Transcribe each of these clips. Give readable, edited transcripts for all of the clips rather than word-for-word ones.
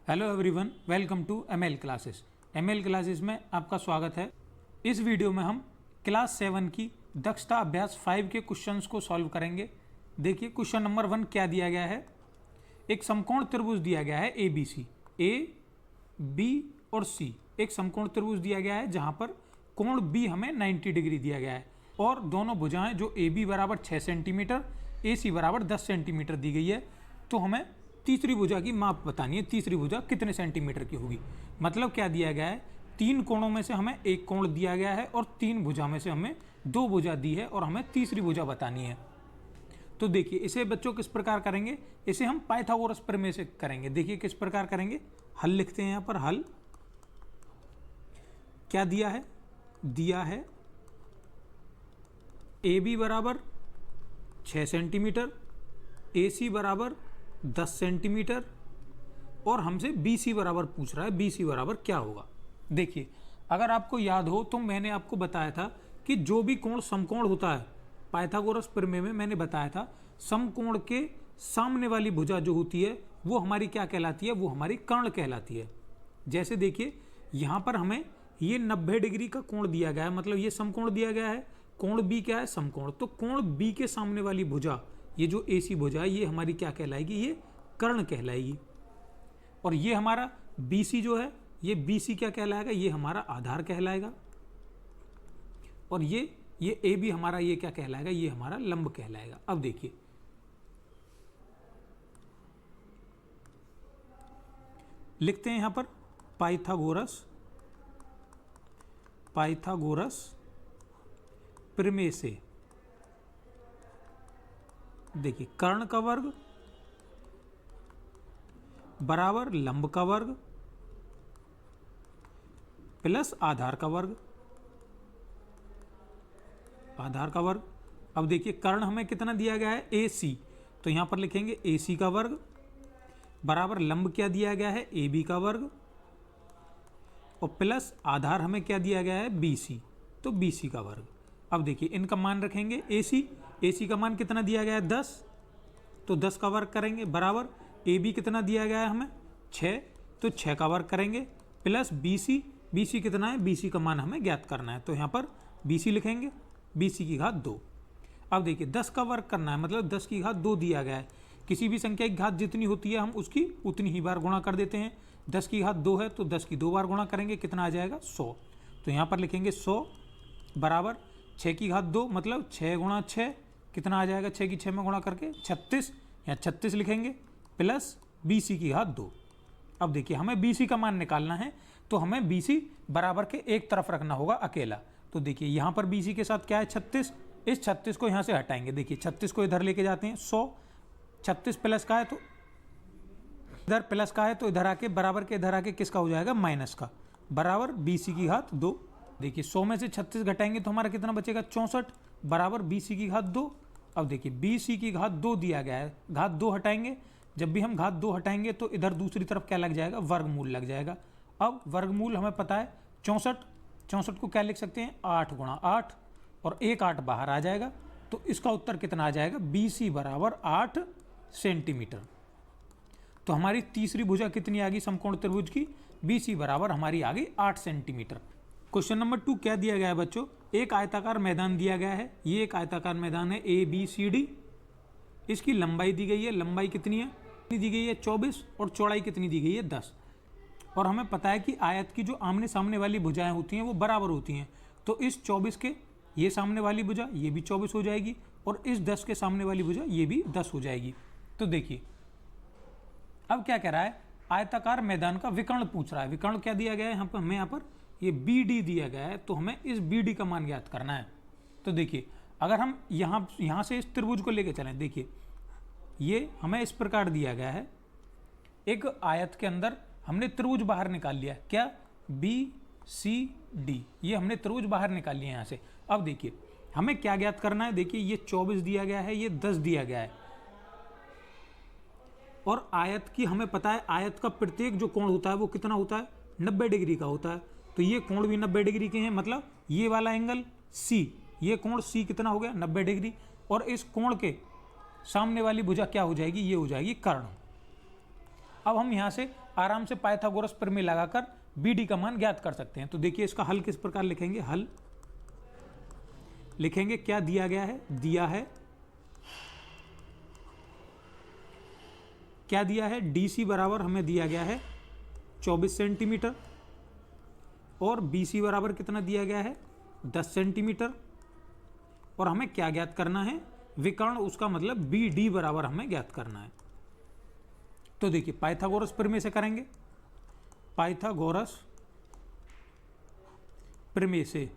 Hello everyone, welcome to ML classes. ML classes में आपका स्वागत है। इस वीडियो में हम क्लास 7 की दक्षता अभ्यास 5 के क्वेश्चंस को सॉल्व करेंगे। देखिए क्वेश्चन नंबर 1 क्या दिया गया है। एक समकोण त्रिभुज दिया गया है ABC, ए बी और सी। एक समकोण त्रिभुज दिया गया है जहां पर कोण बी हमें 90 डिग्री दिया गया है और दोनों भुजाएं जो AB बराबर 6 सेंटीमीटर, AC बराबर 10 सेंटीमीटर दी गई है। तो हमें तीसरी भुजा की माप बतानी है, तीसरी भुजा कितने सेंटीमीटर की होगी। मतलब क्या दिया गया है, तीन कोणों में से हमें एक कोण दिया गया है और तीन भुजा में से हमें दो भुजा दी है और हमें तीसरी भुजा बतानी है। तो देखिए इसे बच्चों किस प्रकार करेंगे, इसे हम पाइथागोरस प्रमेय से करेंगे। देखिए किस प्रकार करेंगे, हल लिखते हैं यहाँ पर। हल क्या दिया है, दिया है AB बराबर 6 सेंटीमीटर, AC बराबर 10 सेंटीमीटर और हमसे BC बराबर पूछ रहा है। BC बराबर क्या होगा। देखिए अगर आपको याद हो तो मैंने आपको बताया था कि जो भी कोण समकोण होता है, पाइथागोरस प्रमेय में मैंने बताया था समकोण के सामने वाली भुजा जो होती है वो हमारी क्या कहलाती है, वो हमारी कर्ण कहलाती है। जैसे देखिए यहाँ पर हमें ये 90 डिग्री का कोण दिया गया है, मतलब ये समकोण दिया गया है। कोण B क्या है, समकोण। तो कोण B के सामने वाली भुजा, ये जो AC भुजा है, ये हमारी क्या कहलाएगी, ये कर्ण कहलाएगी। और ये हमारा BC जो है, ये BC क्या कहलाएगा, ये हमारा आधार कहलाएगा। और ये AB हमारा ये क्या कहलाएगा, ये हमारा लंब कहलाएगा। अब देखिए लिखते हैं यहां पर पाइथागोरस प्रमेय से। देखिए कर्ण का वर्ग बराबर लंब का वर्ग प्लस आधार का वर्ग, आधार का वर्ग। अब देखिए कर्ण हमें कितना दिया गया है, AC, तो यहां पर लिखेंगे AC का वर्ग बराबर लंब क्या दिया गया है, AB का वर्ग और प्लस आधार हमें क्या दिया गया है, BC, तो BC का वर्ग। अब देखिए इनका मान रखेंगे। AC का मान कितना दिया गया है, 10, तो 10 का वर्ग करेंगे बराबर AB कितना दिया गया है हमें, 6, तो 6 का वर्ग करेंगे प्लस BC कितना है, BC का मान हमें ज्ञात करना है। तो यहाँ पर BC लिखेंगे, BC की घात 2। अब देखिए 10 का वर्ग करना है, मतलब 10 की घात 2 दिया गया है। किसी भी संख्या की घात जितनी होती है हम उसकी उतनी ही बार गुणा कर देते हैं। 10 की घात 2 है तो 10 की 2 बार गुणा करेंगे, कितना आ जाएगा, 100। तो यहाँ पर लिखेंगे 100 बराबर 6 की घात 2, मतलब 6 गुणा 6 कितना आ जाएगा, 6 की 6 में गुणा करके 36, या 36 लिखेंगे प्लस BC की घात 2। अब देखिए हमें BC का मान निकालना है, तो हमें BC बराबर के एक तरफ रखना होगा अकेला। तो देखिए यहाँ पर BC के साथ क्या है, 36। इस 36 को यहाँ से हटाएंगे। देखिए 36 को इधर लेके जाते हैं, 100, 36 प्लस का है तो इधर प्लस का है, तो इधर आके बराबर के इधर आके किसका हो जाएगा, माइनस का, बराबर BC की घात 2। देखिए 100 में से 36 घटाएंगे तो हमारा कितना बचेगा, 64 बराबर BC की घात 2। अब देखिए BC की घात 2 दिया गया है, घात 2 हटाएंगे। जब भी हम घात 2 हटाएंगे तो इधर दूसरी तरफ क्या लग जाएगा, वर्गमूल लग जाएगा। अब वर्गमूल हमें पता है 64 को क्या लिख सकते हैं, 8 गुणा 8, और एक 8 बाहर आ जाएगा। तो इसका उत्तर कितना आ जाएगा, BC बराबर 8 सेंटीमीटर। तो हमारी तीसरी भुजा कितनी आ गई समकोण त्रिभुज की, BC बराबर हमारी आ गई 8 सेंटीमीटर। क्वेश्चन नंबर 2 क्या दिया गया है बच्चों, एक आयताकार मैदान दिया गया है। ये एक आयताकार मैदान है ABCD। इसकी लंबाई दी गई है, लंबाई कितनी है, दी गई है 24, और चौड़ाई कितनी दी गई है, 10। और हमें पता है कि आयत की जो आमने सामने वाली भुजाएं होती हैं वो बराबर होती हैं। तो इस 24 के ये सामने वाली भुजा ये भी 24 हो जाएगी, और इस 10 के सामने वाली भुजा ये भी 10 हो जाएगी। तो देखिए अब क्या कह रहा है, आयताकार मैदान का विकर्ण पूछ रहा है। विकर्ण क्या दिया गया है, यहाँ पर हमें यहाँ पर ये BD दिया गया है, तो हमें इस BD का मान ज्ञात करना है। तो देखिए अगर हम यहाँ से इस त्रिभुज को लेकर चलें, देखिए ये हमें इस प्रकार दिया गया है। एक आयत के अंदर हमने त्रिभुज बाहर निकाल लिया, क्या, BCD, ये हमने त्रिभुज बाहर निकाल लिया यहाँ से। अब देखिए हमें क्या ज्ञात करना है, देखिए ये 24 दिया गया है, ये 10 दिया गया है, और आयत की हमें पता है आयत का प्रत्येक जो कोण होता है वो कितना होता है, 90 डिग्री का होता है। तो ये कोण भी 90 डिग्री के हैं, मतलब ये वाला एंगल C, ये कोण C कितना हो गया, 90 डिग्री। और इस कोण के सामने वाली भुजा क्या हो जाएगी, ये हो जाएगी कर्ण। अब हम यहाँ से आराम से पाइथागोरस प्रमेय लगाकर BD का मान ज्ञात कर सकते हैं। तो देखिए इसका हल किस प्रकार लिखेंगे, हल लिखेंगे क्या दिया गया है, क्या दिया है DC बराबर हमें दिया गया है 24 सेंटीमीटर और BC बराबर कितना दिया गया है 10 सेंटीमीटर और हमें क्या ज्ञात करना है, विकर्ण, उसका मतलब BD बराबर हमें ज्ञात करना है। तो देखिए पाइथागोरस प्रमेय से करेंगे, पाइथागोरस प्रमेय से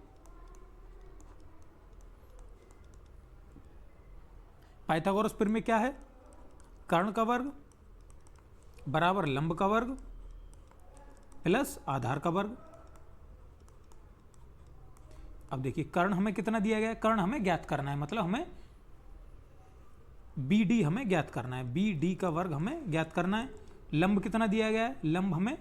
पाइथागोरस प्रमेय क्या है, कर्ण का वर्ग बराबर लंब का वर्ग प्लस आधार का वर्ग। अब देखिए कर्ण हमें कितना दिया गया है, कर्ण हमें ज्ञात करना है, मतलब हमें BD हमें ज्ञात करना है, BD का वर्ग हमें ज्ञात करना है। लंब कितना दिया गया है, लंब हमें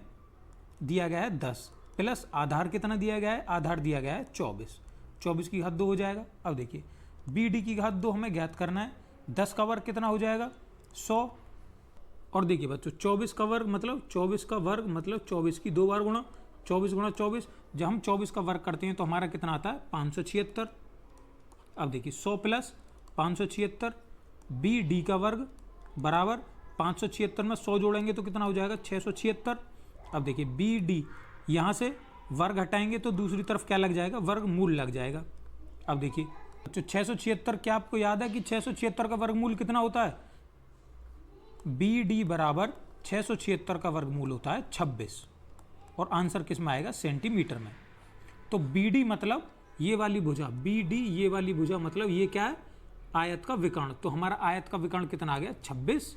दिया गया है 10 प्लस आधार कितना दिया गया है, आधार दिया गया है 24 की घात 2 हो जाएगा। अब देखिए BD की घात 2 हमें ज्ञात करना है, 10 का वर्ग कितना हो जाएगा 100 और देखिए बच्चों 24 का वर्ग मतलब 24 की 2 बार गुणा 24 गुणा 24, जब हम 24 का वर्ग करते हैं तो हमारा कितना आता है 576। अब देखिए 100 प्लस 576, BD का वर्ग बराबर 576 में 100 जोड़ेंगे तो कितना हो जाएगा 676। अब देखिए BD यहाँ से वर्ग हटाएंगे तो दूसरी तरफ क्या लग जाएगा, वर्गमूल लग जाएगा। अब देखिए तो 676, क्या आपको याद है कि 676 का वर्गमूल कितना होता है, BD बराबर 676 का वर्गमूल होता है 26 और आंसर किस में आएगा, सेंटीमीटर में। तो BD मतलब ये वाली भुजा, BD ये वाली भुजा मतलब ये क्या है, आयत का विकर्ण। तो हमारा आयत का विकर्ण कितना आ गया 26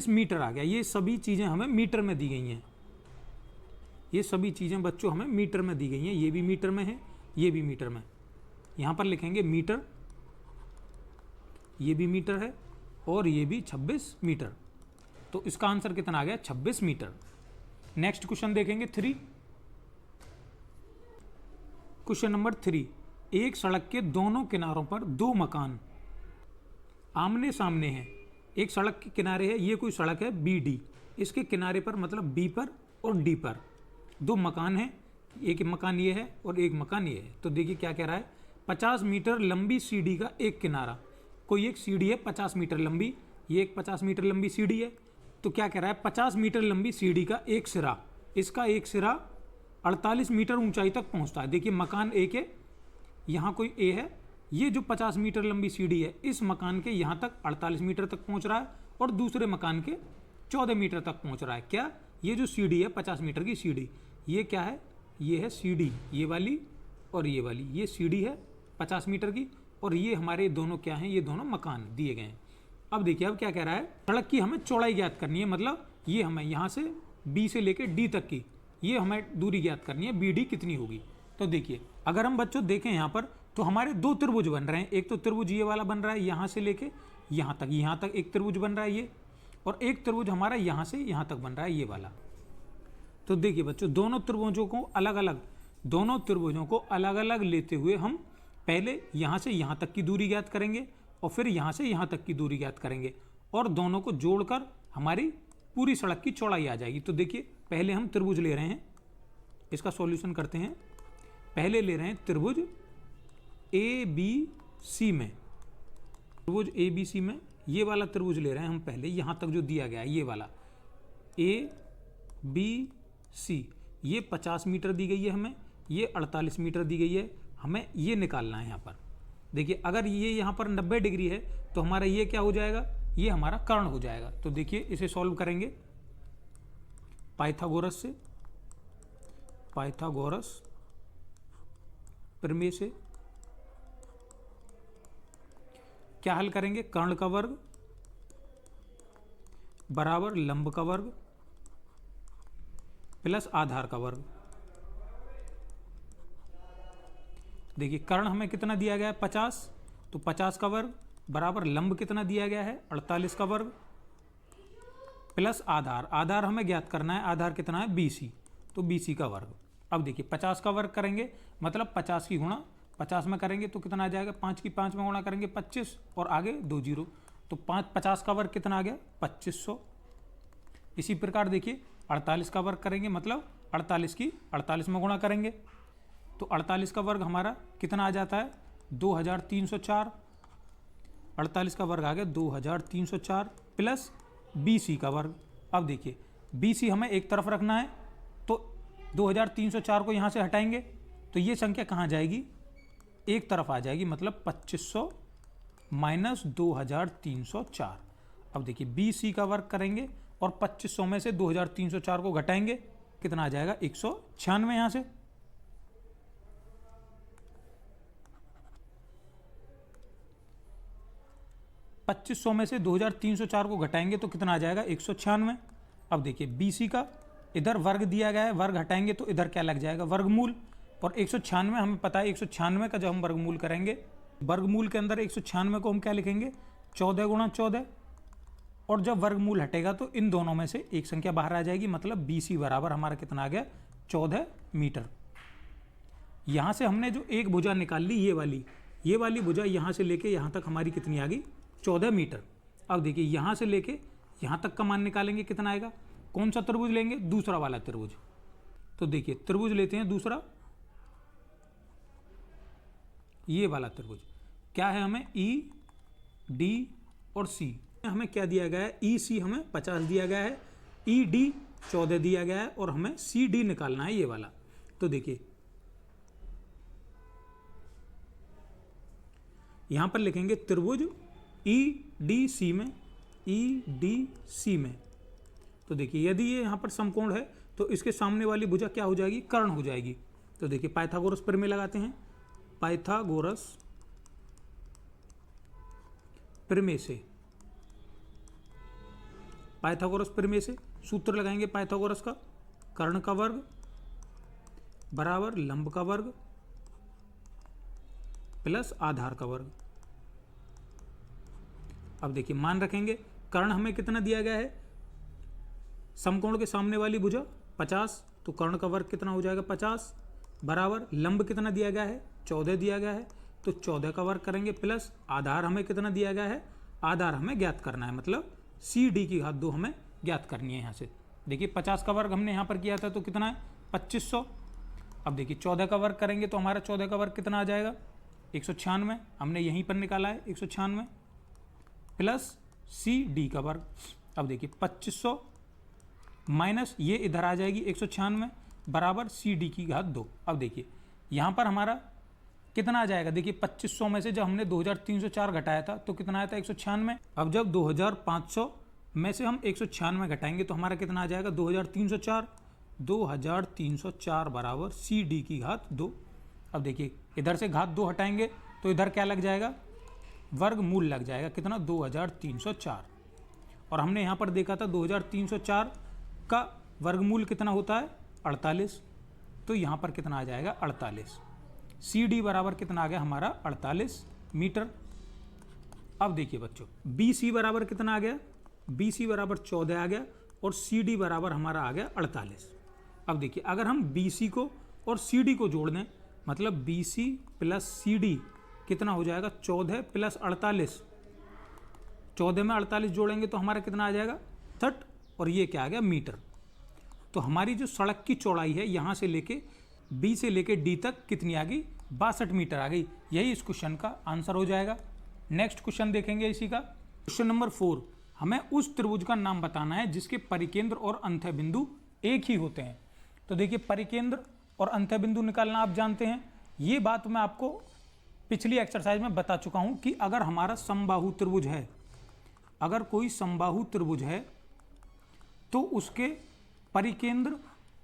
मीटर आ गया। ये सभी चीज़ें हमें मीटर में दी गई हैं, ये सभी चीज़ें बच्चों हमें मीटर में दी गई हैं। ये भी मीटर में है, ये भी मीटर में, यहाँ पर लिखेंगे मीटर, ये भी मीटर है और ये भी 26 मीटर। तो इसका आंसर कितना आ गया 26 मीटर। नेक्स्ट क्वेश्चन देखेंगे 3, क्वेश्चन नंबर 3, एक सड़क के दोनों किनारों पर 2 मकान आमने सामने हैं। एक सड़क के किनारे है, ये कोई सड़क है BD, इसके किनारे पर मतलब B पर और D पर 2 मकान हैं, एक मकान ये है और एक मकान ये है। तो देखिए क्या कह रहा है, 50 मीटर लंबी सीढ़ी का एक किनारा, कोई एक सीढ़ी है 50 मीटर लंबी, ये एक 50 मीटर लंबी सीढ़ी है। तो क्या कह रहा है, 50 मीटर लंबी सीढ़ी का एक सिरा, इसका एक सिरा 48 मीटर ऊंचाई तक पहुंचता है। देखिए मकान एक है, यहाँ कोई A है, ये जो 50 मीटर लंबी सीढ़ी है इस मकान के यहाँ तक 48 मीटर तक पहुँच रहा है और दूसरे मकान के 14 मीटर तक पहुँच रहा है। क्या, ये जो सीढ़ी है 50 मीटर की सीढ़ी, ये क्या है, ये है सीढ़ी, ये वाली और ये वाली, ये सीढ़ी है 50 मीटर की और ये हमारे दोनों क्या हैं, ये दोनों मकान दिए गए हैं। अब देखिए अब क्या कह रहा है, सड़क की हमें चौड़ाई ज्ञात करनी है, मतलब ये हमें यहाँ से B से लेकर D तक की ये हमें दूरी ज्ञात करनी है, BD कितनी होगी। तो देखिए अगर हम बच्चों देखें यहाँ पर तो हमारे 2 त्रिभुज बन रहे हैं, एक तो त्रिभुज ये वाला बन रहा है यहाँ से लेके यहाँ तक एक त्रिभुज बन रहा है ये, और एक त्रिभुज हमारा यहाँ से यहाँ तक बन रहा है ये वाला। तो देखिए बच्चों दोनों त्रिभुजों को अलग अलग लेते हुए हम पहले यहाँ से यहाँ तक की दूरी ज्ञात करेंगे और फिर यहाँ से यहाँ तक की दूरी ज्ञात करेंगे और दोनों को जोड़कर हमारी पूरी सड़क की चौड़ाई आ जाएगी। तो देखिए पहले हम त्रिभुज ले रहे हैं, इसका सॉल्यूशन करते हैं। पहले ले रहे हैं त्रिभुज ABC में, त्रिभुज ABC में ये वाला त्रिभुज ले रहे हैं हम पहले, यहाँ तक जो दिया गया है ये वाला ABC, ये 50 मीटर दी गई है हमें, ये 48 मीटर दी गई है, हमें ये निकालना है यहाँ पर। देखिए अगर ये यहाँ पर 90 डिग्री है तो हमारा ये क्या हो जाएगा, ये हमारा कर्ण हो जाएगा। तो देखिए इसे सॉल्व करेंगे पाइथागोरस से, पाइथागोरस प्रमेय से क्या हल करेंगे, कर्ण का वर्ग बराबर लंब का वर्ग प्लस आधार का वर्ग। देखिए कर्ण हमें कितना दिया गया है 50, तो 50 का वर्ग बराबर लंब कितना दिया गया है 48 का वर्ग प्लस आधार, आधार हमें ज्ञात करना है, आधार कितना है BC, तो BC का वर्ग। अब देखिए 50 का वर्ग करेंगे मतलब 50 की गुणा 50 में करेंगे तो कितना आ जाएगा, 5 की 5 में गुणा करेंगे 25 और आगे 2 जीरो, तो 50 का वर्ग कितना आ गया 2500 इसी प्रकार देखिए 48 का वर्ग करेंगे मतलब 48 की 48 में गुणा करेंगे तो 48 का वर्ग हमारा कितना आ जाता है 2304। 48 का वर्ग आ गया 2304 प्लस BC का वर्ग। अब देखिए BC हमें एक तरफ रखना है तो 2304 को यहाँ से हटाएंगे तो ये संख्या कहाँ जाएगी, एक तरफ आ जाएगी, मतलब 2500 माइनस 2304। अब देखिए BC का वर्ग करेंगे और 2500 में से 2304 को घटाएंगे, कितना आ जाएगा 196 यहाँ से। पच्चीस सौ में से 2304 को घटाएंगे तो कितना आ जाएगा 196। अब देखिए BC का इधर वर्ग दिया गया है, वर्ग हटाएंगे तो इधर क्या लग जाएगा वर्गमूल, और 196 हमें पता है 196 का जब हम वर्गमूल करेंगे, वर्गमूल के अंदर 196 को हम क्या लिखेंगे 14 गुणा 14, और जब वर्गमूल हटेगा तो इन दोनों में से एक संख्या बाहर आ जाएगी, मतलब BC बराबर हमारा कितना आ गया 14 मीटर। यहाँ से हमने जो एक भुजा निकाल ली ये वाली भुजा यहाँ से लेके यहाँ तक हमारी कितनी आ गई 14 मीटर। अब देखिए यहाँ से लेके यहाँ तक का मान निकालेंगे, कितना आएगा, कौन सा त्रिभुज लेंगे, दूसरा वाला त्रिभुज। तो देखिए त्रिभुज लेते हैं दूसरा, ये वाला त्रिभुज क्या है, हमें ED और C हमें क्या दिया गया है, EC हमें 50 दिया गया है, ED 14 दिया गया है और हमें CD निकालना है ये वाला। तो देखिए यहां पर लिखेंगे त्रिभुज EDC में, तो देखिए यदि ये यहां पर समकोण है तो इसके सामने वाली भुजा क्या हो जाएगी, कर्ण हो जाएगी। तो देखिए पाइथागोरस प्रमेय लगाते हैं, पाइथागोरस प्रमेय से सूत्र लगाएंगे पाइथागोरस का, कर्ण का वर्ग बराबर लंब का वर्ग प्लस आधार का वर्ग। अब देखिए मान रखेंगे, कर्ण हमें कितना दिया गया है, समकोण के सामने वाली भुजा 50, तो कर्ण का वर्ग कितना हो जाएगा 50 बराबर लंब कितना दिया गया है 14 दिया गया है, तो 14 का वर्ग करेंगे प्लस आधार हमें कितना दिया गया है, आधार हमें ज्ञात करना है, मतलब CD की घात 2 हमें ज्ञात करनी है। यहाँ से देखिए 50 का वर्ग हमने यहाँ पर किया था तो कितना है 2500। अब देखिए 14 का वर्ग करेंगे तो हमारा 14 का वर्ग कितना आ जाएगा 196, हमने यहीं पर निकाला है 196 प्लस CD का वर्ग। अब देखिए 2500 माइनस ये इधर आ जाएगी 196 बराबर CD की घात 2। अब देखिए यहाँ पर हमारा कितना आ जाएगा, देखिए 2500 में से जब हमने 2304 घटाया था तो कितना आया था 196। अब जब 2500 में से हम 196 घटाएंगे तो हमारा कितना आ जाएगा 2304 बराबर CD की घात 2। अब देखिए इधर से घात 2 हटाएंगे तो इधर क्या लग जाएगा, वर्गमूल लग जाएगा, कितना 2304, और हमने यहाँ पर देखा था 2304 का वर्गमूल कितना होता है 48, तो यहाँ पर कितना आ जाएगा 48। CD बराबर कितना आ गया हमारा 48 मीटर। अब देखिए बच्चों BC बराबर कितना आ गया, BC बराबर 14 आ गया और CD बराबर हमारा आ गया 48। अब देखिए अगर हम BC को और CD को जोड़ दें, मतलब BC प्लस CD कितना हो जाएगा 14 प्लस 48, 14 में 48 जोड़ेंगे तो हमारा कितना आ जाएगा 60, और ये क्या आ गया मीटर। तो हमारी जो सड़क की चौड़ाई है यहाँ से लेके B से लेके D तक कितनी आ गई 62 मीटर आ गई। यही इस क्वेश्चन का आंसर हो जाएगा। नेक्स्ट क्वेश्चन देखेंगे इसी का, क्वेश्चन नंबर 4, हमें उस त्रिभुज का नाम बताना है जिसके परिकेंद्र और अंत्य बिंदु एक ही होते हैं। तो देखिए परिकेंद्र और अंत्य बिंदु निकालना आप जानते हैं, ये बात मैं आपको पिछली एक्सरसाइज में बता चुका हूं कि अगर हमारा समबाहु त्रिभुज है, अगर कोई समबाहु त्रिभुज है तो उसके परिकेंद्र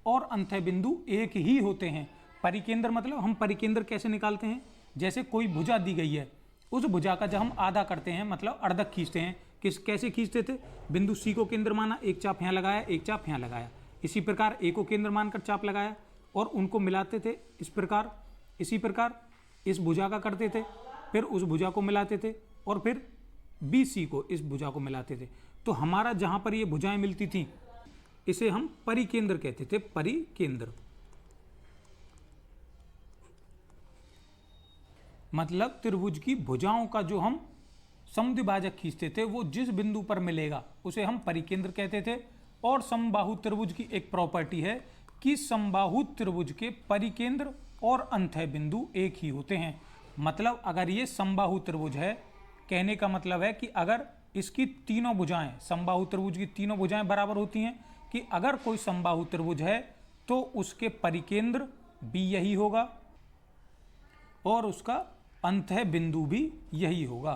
और अंत्य बिंदु एक ही होते हैं। परिकेंद्र मतलब हम परिकेंद्र कैसे निकालते हैं, जैसे कोई भुजा दी गई है, उस भुजा का जब हम आधा करते हैं मतलब अर्धक खींचते हैं, कैसे खींचते थे, बिंदु C को केंद्र माना, एक चाप यहाँ लगाया, एक चाप यहाँ लगाया, इसी प्रकार A को केंद्र मानकर चाप लगाया और उनको मिलाते थे इस प्रकार, इसी प्रकार इस भुजा का करते थे, फिर उस भुजा को मिलाते थे और फिर BC को इस भुजा को मिलाते थे। तो हमारा जहां पर ये भुजाएं मिलती थी इसे हम परिकेंद्र कहते थे, परिकेंद्र मतलब त्रिभुज की भुजाओं का जो हम समुद्विभाजक खींचते थे वो जिस बिंदु पर मिलेगा उसे हम परिकेंद्र कहते थे, और समबाहु त्रिभुज की एक प्रॉपर्टी है कि समबाहु त्रिभुज के परिकेंद्र और अंतः बिंदु एक ही होते हैं। मतलब अगर ये समबाहु त्रिभुज है, कहने का मतलब है कि अगर इसकी तीनों भुजाएं, समबाहु त्रिभुज की तीनों भुजाएं बराबर होती हैं, कि अगर कोई समबाहु त्रिभुज है तो उसके परिकेंद्र भी यही होगा और उसका अंतः बिंदु भी यही होगा।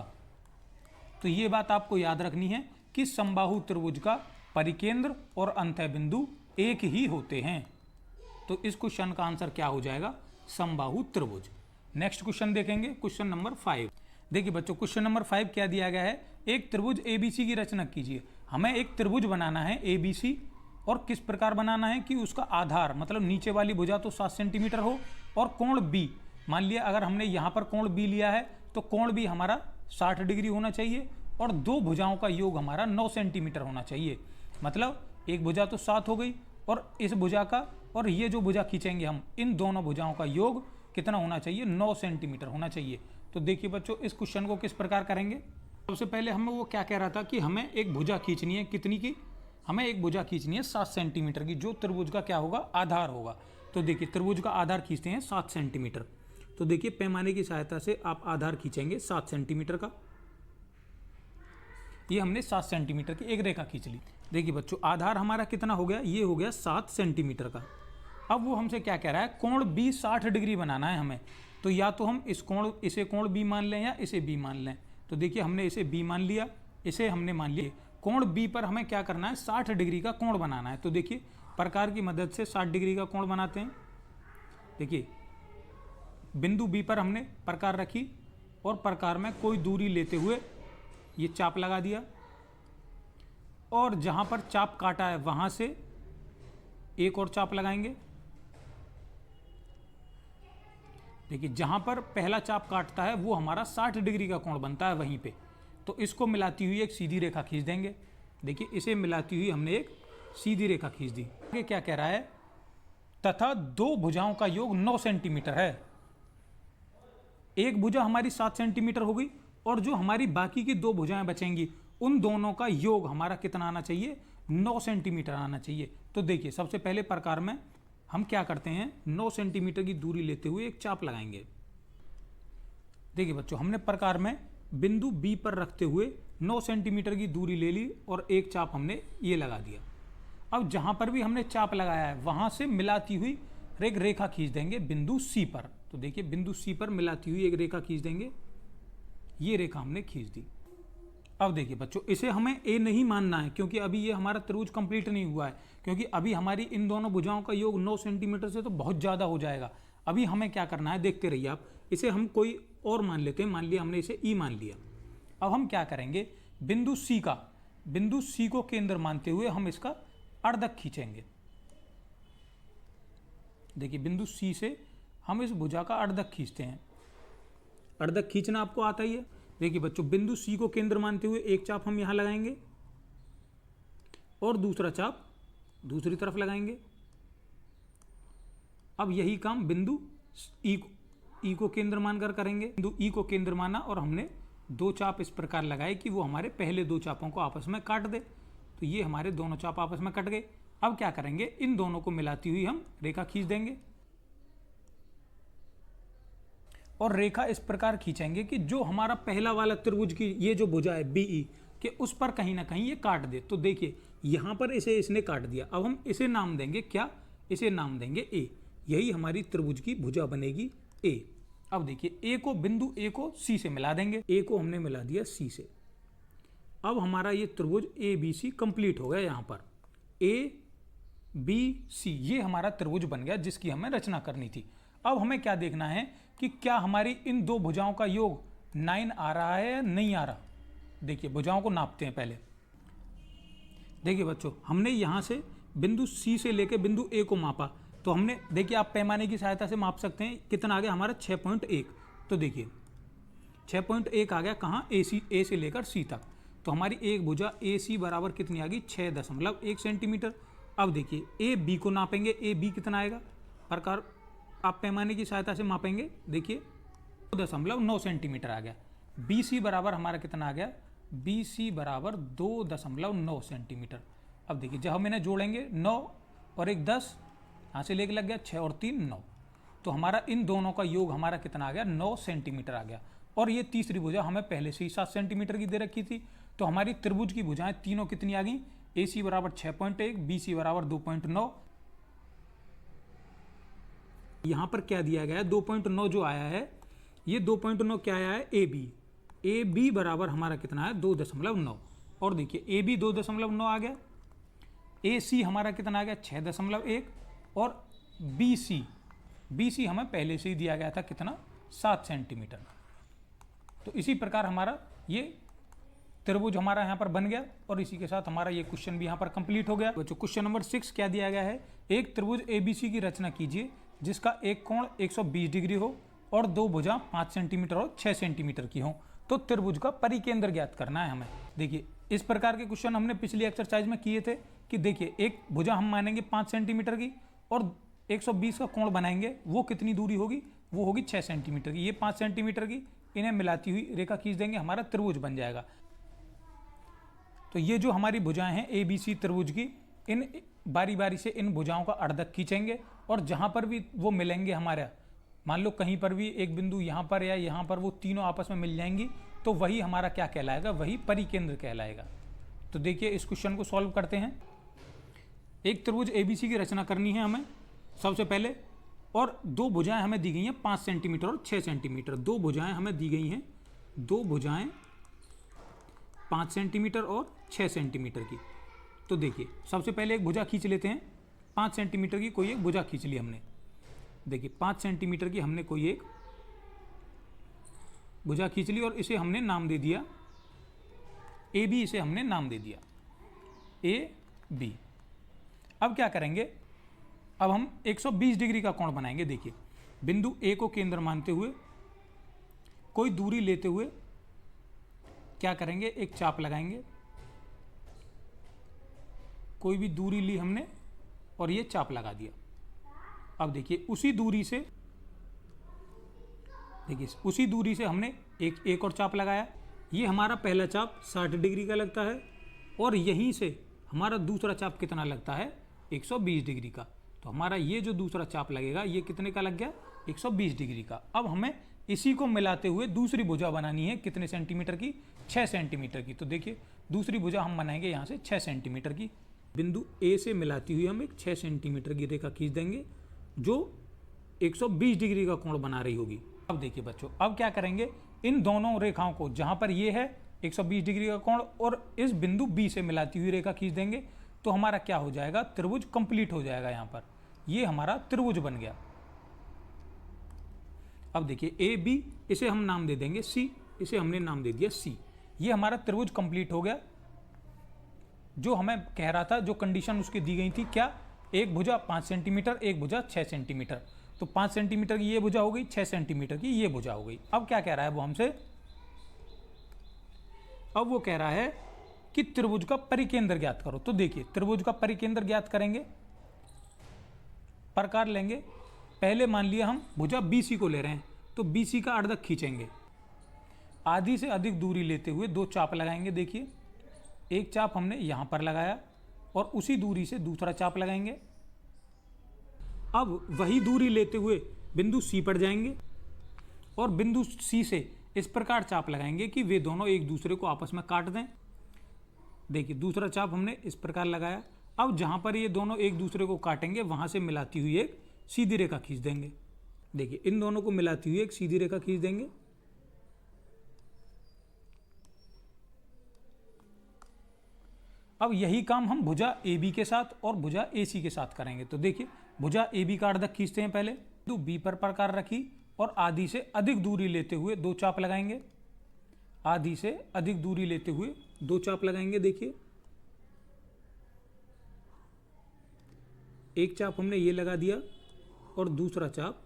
तो ये बात आपको याद रखनी है कि समबाहु त्रिभुज का परिकेंद्र और अंतः बिंदु एक ही होते हैं। तो इस क्वेश्चन का आंसर क्या हो जाएगा? समबाहु त्रिभुज। नेक्स्ट क्वेश्चन देखेंगे, क्वेश्चन नंबर 5। देखिए बच्चों, क्वेश्चन नंबर 5 क्या दिया गया है? एक त्रिभुज ABC की रचना कीजिए। हमें एक त्रिभुज बनाना है ABC, और किस प्रकार बनाना है कि उसका आधार मतलब नीचे वाली भुजा तो 7 सेंटीमीटर हो और कोण B, मान लिया अगर हमने यहाँ पर कोण B लिया है तो कोण B हमारा 60 डिग्री होना चाहिए और दो भुजाओं का योग हमारा 9 सेंटीमीटर होना चाहिए। मतलब एक भुजा तो 7 हो गई और इस भुजा का और ये जो भुजा खींचेंगे हम, इन दोनों भुजाओं का योग कितना होना चाहिए? 9 सेंटीमीटर होना चाहिए। तो देखिए बच्चों, इस क्वेश्चन को किस प्रकार करेंगे? सबसे पहले हमें वो क्या कह रहा था कि हमें एक भुजा खींचनी है, कितनी की? हमें एक भुजा खींचनी है 7 सेंटीमीटर की, जो त्रिभुज का क्या होगा? आधार होगा। तो देखिए त्रिभुज का आधार खींचते हैं 7 सेंटीमीटर। तो देखिए पैमाने की सहायता से आप आधार खींचेंगे 7 सेंटीमीटर का। ये हमने 7 सेंटीमीटर की एक रेखा खींच ली। देखिए बच्चों, आधार हमारा कितना हो गया? ये हो गया 7 सेंटीमीटर का। अब वो हमसे क्या कह रहा है? कोण B 60 डिग्री बनाना है हमें। तो या तो हम इसे कोण B मान लें या इसे B मान लें। तो देखिए हमने इसे B मान लिया, इसे हमने मान लिया। कोण B पर हमें क्या करना है? 60 डिग्री का कोण बनाना है। तो देखिए प्रकार की मदद से 60 डिग्री का कोण बनाते हैं। देखिए बिंदु B पर हमने प्रकार रखी और प्रकार में कोई दूरी लेते हुए ये चाप लगा दिया, और जहां पर चाप काटा है वहां से एक और चाप लगाएंगे। देखिए जहां पर पहला चाप काटता है वो हमारा 60 डिग्री का कोण बनता है वहीं पे। तो इसको मिलाती हुई एक सीधी रेखा खींच देंगे। देखिए इसे मिलाती हुई हमने एक सीधी रेखा खींच दी। आगे क्या कह रहा है? तथा दो भुजाओं का योग 9 सेंटीमीटर है। एक भुजा हमारी 7 सेंटीमीटर हो गई और जो हमारी बाकी की दो भुजाएं बचेंगी उन दोनों का योग हमारा कितना आना चाहिए? 9 सेंटीमीटर आना चाहिए। तो देखिए सबसे पहले प्रकार में हम क्या करते हैं? 9 सेंटीमीटर की दूरी लेते हुए एक चाप लगाएंगे। देखिए बच्चों, हमने प्रकार में बिंदु B पर रखते हुए 9 सेंटीमीटर की दूरी ले ली और एक चाप हमने ये लगा दिया। अब जहां पर भी हमने चाप लगाया है वहां से मिलाती हुई एक रेखा खींच देंगे बिंदु C पर। तो देखिए बिंदु C पर मिलाती हुई एक रेखा खींच देंगे। ये रेखा हमने खींच दी। अब देखिए बच्चों, इसे हमें A नहीं मानना है क्योंकि अभी ये हमारा त्रिभुज कंप्लीट नहीं हुआ है, क्योंकि अभी हमारी इन दोनों भुजाओं का योग 9 सेंटीमीटर से तो बहुत ज़्यादा हो जाएगा। अभी हमें क्या करना है, देखते रहिए आप। इसे हम कोई और मान लेते हैं, मान लिया हमने इसे E मान लिया। अब हम क्या करेंगे? बिंदु C को केंद्र मानते हुए हम इसका अर्धक खींचेंगे। देखिए बिंदु C से हम इस भुजा का अर्धक खींचते हैं। अर्धक खींचना आपको आता ही है। देखिए बच्चों, बिंदु C को केंद्र मानते हुए एक चाप हम यहां लगाएंगे और दूसरा चाप दूसरी तरफ लगाएंगे। अब यही काम बिंदु E को केंद्र मानकर करेंगे। बिंदु E को केंद्र माना और हमने दो चाप इस प्रकार लगाए कि वो हमारे पहले दो चापों को आपस में काट दे। तो ये हमारे दोनों चाप आपस में कट गए। अब क्या करेंगे? इन दोनों को मिलाती हुई हम रेखा खींच देंगे और रेखा इस प्रकार खींचेंगे कि जो हमारा पहला वाला त्रिभुज की ये जो भुजा है BE के उस पर कहीं ना कहीं ये काट दे। तो देखिए यहां पर इसे इसने काट दिया। अब हम इसे नाम देंगे क्या? इसे नाम देंगे A। यही हमारी त्रिभुज की भुजा बनेगी A। अब देखिए बिंदु A को C से मिला देंगे। A को हमने मिला दिया C से। अब हमारा ये त्रिभुज ABC कंप्लीट हो गया। यहाँ पर ABC ये हमारा त्रिभुज बन गया जिसकी हमें रचना करनी थी। अब हमें क्या देखना है कि क्या हमारी इन दो भुजाओं का योग 9 आ रहा है या नहीं आ रहा। देखिए भुजाओं को नापते हैं पहले। देखिए बच्चों, हमने यहाँ से बिंदु C से लेकर बिंदु A को मापा। तो हमने देखिए आप पैमाने की सहायता से माप सकते हैं कितना आ गया हमारा 6.1। तो देखिए 6.1 आ गया कहाँ? A से लेकर C तक। तो हमारी एक भुजा AC बराबर कितनी आ गई? 6.1 सेंटीमीटर। अब देखिए AB को नापेंगे। AB कितना आएगा? प्रकार आप पैमाने की सहायता से मापेंगे। देखिए 2.9 सेंटीमीटर आ गया। BC बराबर हमारा कितना आ गया? BC बराबर 2.9 सेंटीमीटर। अब देखिए जब हम इन्हें जोड़ेंगे 9 और 1 10, यहाँ से लेके लग गया 6 और 3 9, तो हमारा इन दोनों का योग हमारा कितना आ गया 9 सेंटीमीटर आ गया। और ये तीसरी भुजा हमें पहले से ही 7 सेंटीमीटर की दे रखी थी, तो हमारी त्रिभुज की भुजाएं तीनों कितनी आ गई, ए सी बराबर 6.1, बी सी बराबर 2.9। यहाँ पर क्या दिया गया है 2.9 जो आया है, ये 2.9 क्या आया है ए बी बराबर हमारा कितना है 2.9। और देखिए ए बी 2.9 आ गया, ए सी हमारा कितना आ गया 6.1, और बी सी हमें पहले से ही दिया गया था कितना 7 सेंटीमीटर। तो इसी प्रकार हमारा ये त्रिभुज हमारा यहाँ पर बन गया, और इसी के साथ हमारा ये क्वेश्चन भी यहाँ पर कंप्लीट हो गया। बच्चों क्वेश्चन नंबर 6 क्या दिया गया है, एक त्रिभुज एबीसी की रचना कीजिए जिसका एक कोण 120 डिग्री हो और दो भुजा 5 सेंटीमीटर और 6 सेंटीमीटर की हो, तो त्रिभुज का परिकेंद्र ज्ञात करना है हमें। देखिए इस प्रकार के क्वेश्चन हमने पिछली एक्सरसाइज में किए थे कि देखिए एक भुजा हम मानेंगे 5 सेंटीमीटर की और 120 का कोण बनाएंगे, वो कितनी दूरी होगी, वो होगी 6 सेंटीमीटर की। ये 5 सेंटीमीटर की, इन्हें मिलाती हुई रेखा खींच देंगे, हमारा त्रिभुज बन जाएगा। तो ये जो हमारी भुजाएं हैं ए बी सी त्रिभुज की, इन बारी बारी से इन भुजाओं का अर्धक खींचेंगे, और जहां पर भी वो मिलेंगे हमारा, मान लो कहीं पर भी एक बिंदु यहाँ पर या यहाँ पर, वो तीनों आपस में मिल जाएंगी, तो वही हमारा क्या कहलाएगा, वही परिकेंद्र कहलाएगा। तो देखिए इस क्वेश्चन को सॉल्व करते हैं। एक त्रिभुज एबीसी की रचना करनी है हमें सबसे पहले, और दो भुजाएं हमें दी गई हैं 5 सेंटीमीटर और 6 सेंटीमीटर। दो भुजाएं हमें दी गई हैं, दो भुजाएं 5 सेंटीमीटर और 6 सेंटीमीटर की। तो देखिए सबसे पहले एक भुजा खींच लेते हैं, 5 सेंटीमीटर की कोई एक भुजा खींच ली हमने। देखिए 5 सेंटीमीटर की हमने कोई एक भुजा खींच ली, और इसे हमने नाम दे दिया ए बी, इसे हमने नाम दे दिया ए बी। अब क्या करेंगे, अब हम 120 डिग्री का कोण बनाएंगे। देखिए बिंदु ए को केंद्र मानते हुए कोई दूरी लेते हुए क्या करेंगे, एक चाप लगाएंगे। कोई भी दूरी ली हमने और ये चाप लगा दिया। अब देखिए उसी दूरी से, देखिए उसी दूरी से हमने एक और चाप लगाया। ये हमारा पहला चाप 60 डिग्री का लगता है, और यहीं से हमारा दूसरा चाप कितना लगता है 120 डिग्री का। तो हमारा ये जो दूसरा चाप लगेगा ये कितने का लग गया 120 डिग्री का। अब हमें इसी को मिलाते हुए दूसरी भुजा बनानी है, कितने सेंटीमीटर की, 6 सेंटीमीटर की। तो देखिए दूसरी भुजा हम बनाएंगे यहाँ से 6 सेंटीमीटर की। बिंदु ए से मिलाती हुई हम एक 6 सेंटीमीटर की रेखा खींच देंगे जो 120 डिग्री का कोण बना रही होगी। अब देखिए बच्चों, अब क्या करेंगे, इन दोनों रेखाओं को, जहाँ पर ये है 120 डिग्री का कोण और इस बिंदु बी से मिलाती हुई रेखा खींच देंगे, तो हमारा क्या हो जाएगा, त्रिभुज कंप्लीट हो जाएगा। यहाँ पर ये हमारा त्रिभुज बन गया। अब देखिए ए बी, इसे हम नाम दे देंगे सी, इसे हमने नाम दे दिया सी। ये हमारा त्रिभुज कंप्लीट हो गया। जो हमें कह रहा था, जो कंडीशन उसकी दी गई थी, क्या, एक भुजा 5 सेंटीमीटर, एक भुजा 6 सेंटीमीटर। तो 5 सेंटीमीटर की ये भुजा हो गई, 6 सेंटीमीटर की ये भुजा हो गई। अब क्या कह रहा है वो हमसे, अब वो कह रहा है कि त्रिभुज का परिकेंद्र ज्ञात करो। तो देखिए त्रिभुज का परिकेंद्र ज्ञात करेंगे, प्रकार लेंगे। पहले मान लिया हम भुजा BC को ले रहे हैं, तो BC का अर्धक खींचेंगे। आधी से अधिक दूरी लेते हुए दो चाप लगाएंगे। देखिए एक चाप हमने यहाँ पर लगाया और उसी दूरी से दूसरा चाप लगाएंगे। अब वही दूरी लेते हुए बिंदु C पर जाएंगे और बिंदु C से इस प्रकार चाप लगाएंगे कि वे दोनों एक दूसरे को आपस में काट दें। देखिए दूसरा चाप हमने इस प्रकार लगाया। अब जहाँ पर ये दोनों एक दूसरे को काटेंगे वहाँ से मिलाती हुई एक सीधी रेखा खींच देंगे। देखिए इन दोनों को मिलाती हुई एक सीधी रेखा खींच देंगे। अब यही काम हम भुजा AB के साथ और भुजा AC के साथ करेंगे। तो देखिए भुजा AB का अर्धक खींचते हैं। पहले बिंदु B पर प्रकार रखी और आधी से अधिक दूरी लेते हुए दो चाप लगाएंगे। आधी से अधिक दूरी लेते हुए दो चाप लगाएंगे। देखिए एक चाप हमने ये लगा दिया और दूसरा चाप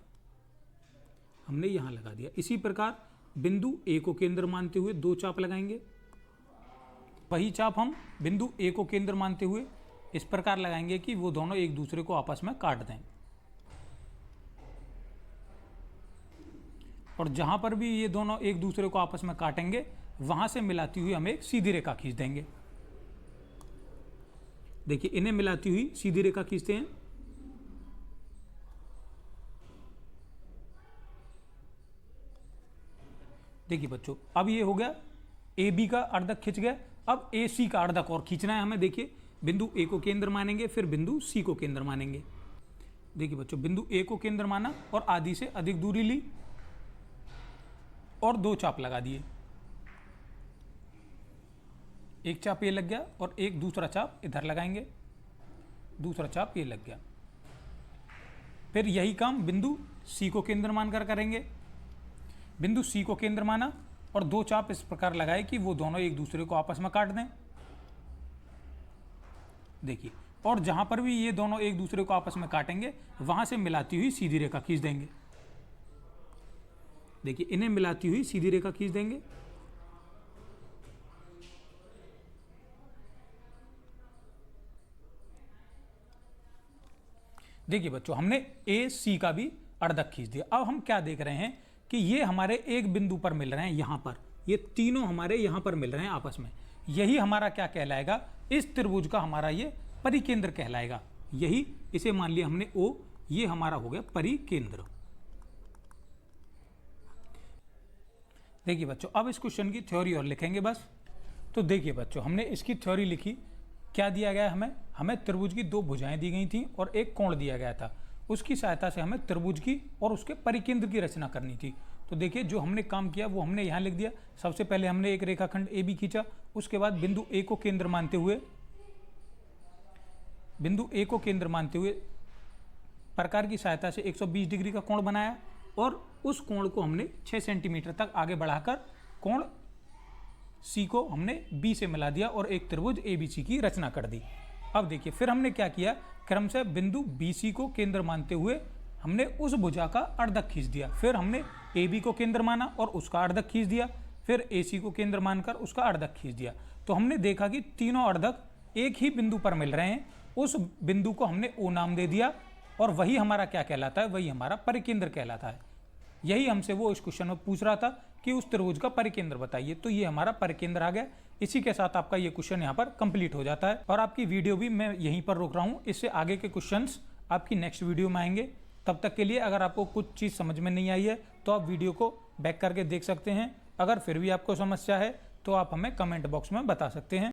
हमने यहाँ लगा दिया। इसी प्रकार बिंदु A को केंद्र मानते हुए दो चाप लगाएंगे। वही चाप हम बिंदु A को केंद्र मानते हुए इस प्रकार लगाएंगे कि वो दोनों एक दूसरे को आपस में काट दें। और जहां पर भी ये दोनों एक दूसरे को आपस में काटेंगे वहां से मिलाती हुई हम एक सीधी रेखा खींच देंगे। देखिए इन्हें मिलाती हुई सीधी रेखा खींचते हैं। देखिए बच्चों, अब ये हो गया ए बी का अर्धक खिंच गया। अब ए सी का अर्धक और खींचना है हमें। देखिए बिंदु ए को केंद्र मानेंगे, फिर बिंदु सी को केंद्र मानेंगे। देखिए बच्चों, बिंदु ए को केंद्र माना और आधी से अधिक दूरी ली और 2 चाप लगा दिए। एक चाप ये लग गया और एक दूसरा चाप इधर लगाएंगे, दूसरा चाप ये लग गया। फिर यही काम बिंदु सी को केंद्र मानकर करेंगे। बिंदु सी को केंद्र माना और 2 चाप इस प्रकार लगाए कि वो दोनों एक दूसरे को आपस में काट दें। देखिए, और जहां पर भी ये दोनों एक दूसरे को आपस में काटेंगे वहां से मिलाती हुई सीधी रेखा खींच देंगे। देखिए इन्हें मिलाती हुई सीधी रेखा खींच देंगे। देखिए बच्चों, हमने ए सी का भी अर्धक खींच दिया। अब हम क्या देख रहे हैं कि ये हमारे एक बिंदु पर मिल रहे हैं, यहां पर ये तीनों हमारे यहां पर मिल रहे हैं आपस में। यही हमारा क्या कहलाएगा, इस त्रिभुज का हमारा ये परिकेंद्र कहलाएगा। यही, इसे मान लिया हमने ओ, ये हमारा हो गया परिकेंद्र। देखिए बच्चों, अब इस क्वेश्चन की थ्योरी और लिखेंगे बस। तो देखिए बच्चों, हमने इसकी थ्योरी लिखी। क्या दिया गया है हमें त्रिभुज की 2 भुजाएं दी गई थी और एक कोण दिया गया था। उसकी सहायता से हमें त्रिभुज की और उसके परिकेंद्र की रचना करनी थी। तो देखिए जो हमने काम किया वो हमने यहाँ लिख दिया। सबसे पहले हमने एक रेखाखंड ए बी खींचा, उसके बाद बिंदु ए को केंद्र मानते हुए प्रकार की सहायता से 120 डिग्री का कोण बनाया और उस कोण को हमने 6 सेंटीमीटर तक आगे बढ़ाकर कोण सी को हमने बी से मिला दिया और एक त्रिभुज एबीसी की रचना कर दी। अब देखिए फिर हमने क्या किया, क्रमशः बिंदु बीसी को केंद्र मानते हुए हमने उस भुजा का अर्धक खींच दिया। फिर हमने ए बी को केंद्र माना और उसका अर्धक खींच दिया। फिर ए सी को केंद्र मानकर उसका अर्धक खींच दिया। तो हमने देखा कि तीनों अर्धक एक ही बिंदु पर मिल रहे हैं। उस बिंदु को हमने ओ नाम दे दिया और वही हमारा क्या कहलाता है, वही हमारा परिकेंद्र कहलाता है। यही हमसे वो इस क्वेश्चन में पूछ रहा था कि उस त्रिभुज का परिकेंद्र बताइए। तो ये हमारा परिकेंद्र आ गया। इसी के साथ आपका ये क्वेश्चन यहाँ पर कंप्लीट हो जाता है और आपकी वीडियो भी मैं यहीं पर रोक रहा हूँ। इससे आगे के क्वेश्चंस आपकी नेक्स्ट वीडियो में आएंगे। तब तक के लिए अगर आपको कुछ चीज़ समझ में नहीं आई है तो आप वीडियो को बैक करके देख सकते हैं। अगर फिर भी आपको समस्या है तो आप हमें कमेंट बॉक्स में बता सकते हैं।